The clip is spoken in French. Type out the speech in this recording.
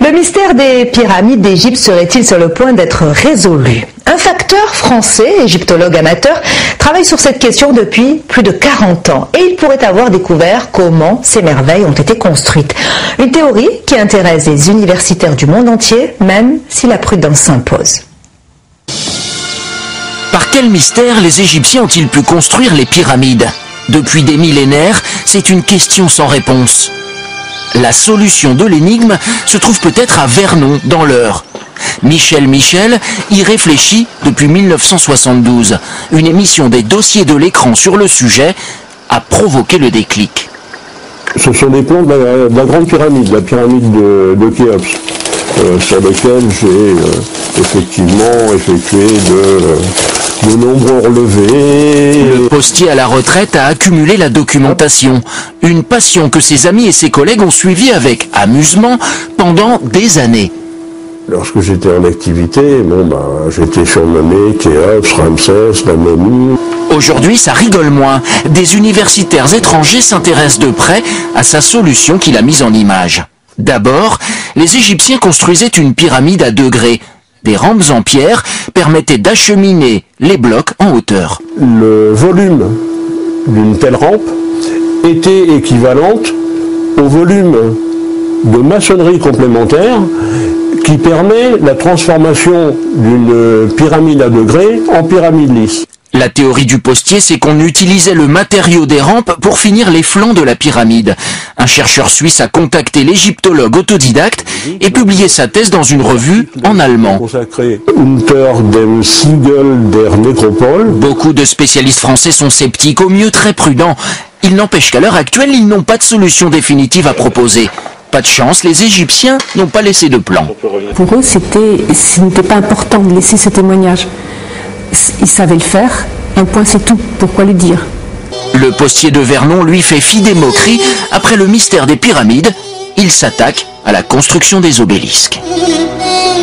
Le mystère des pyramides d'Égypte serait-il sur le point d'être résolu? Un facteur français, égyptologue amateur, travaille sur cette question depuis plus de 40 ans et il pourrait avoir découvert comment ces merveilles ont été construites. Une théorie qui intéresse les universitaires du monde entier, même si la prudence s'impose. Par quel mystère les Égyptiens ont-ils pu construire les pyramides? Depuis des millénaires, c'est une question sans réponse. La solution de l'énigme se trouve peut-être à Vernon, dans l'Eure. Michel Michel y réfléchit depuis 1972. Une émission des dossiers de l'écran sur le sujet a provoqué le déclic. Ce sont des plans de la grande pyramide, la pyramide de Khéops, sur laquelle j'ai effectivement effectué de nombreux relevés. Le postier à la retraite a accumulé la documentation, une passion que ses amis et ses collègues ont suivie avec amusement pendant des années. Lorsque j'étais en activité, j'étais surnommé Khéops, Ramsès, la momie. Aujourd'hui, ça rigole moins. Des universitaires étrangers s'intéressent de près à sa solution qu'il a mise en image. D'abord, les Égyptiens construisaient une pyramide à degrés. Des rampes en pierre permettaient d'acheminer les blocs en hauteur. Le volume d'une telle rampe était équivalente au volume de maçonnerie complémentaire qui permet la transformation d'une pyramide à degrés en pyramide lisse. La théorie du postier, c'est qu'on utilisait le matériau des rampes pour finir les flancs de la pyramide. Un chercheur suisse a contacté l'égyptologue autodidacte et publié sa thèse dans une revue en allemand. Consacré Unter dem Siegel der Nécropole. Beaucoup de spécialistes français sont sceptiques, au mieux très prudents. Il n'empêche qu'à l'heure actuelle, ils n'ont pas de solution définitive à proposer. Pas de chance, les Égyptiens n'ont pas laissé de plan. Pour eux, ce n'était pas important de laisser ce témoignage. Ils savaient le faire, un point c'est tout, pourquoi le dire? Le postier de Vernon lui fait fi des moqueries. Après le mystère des pyramides, il s'attaque à la construction des obélisques.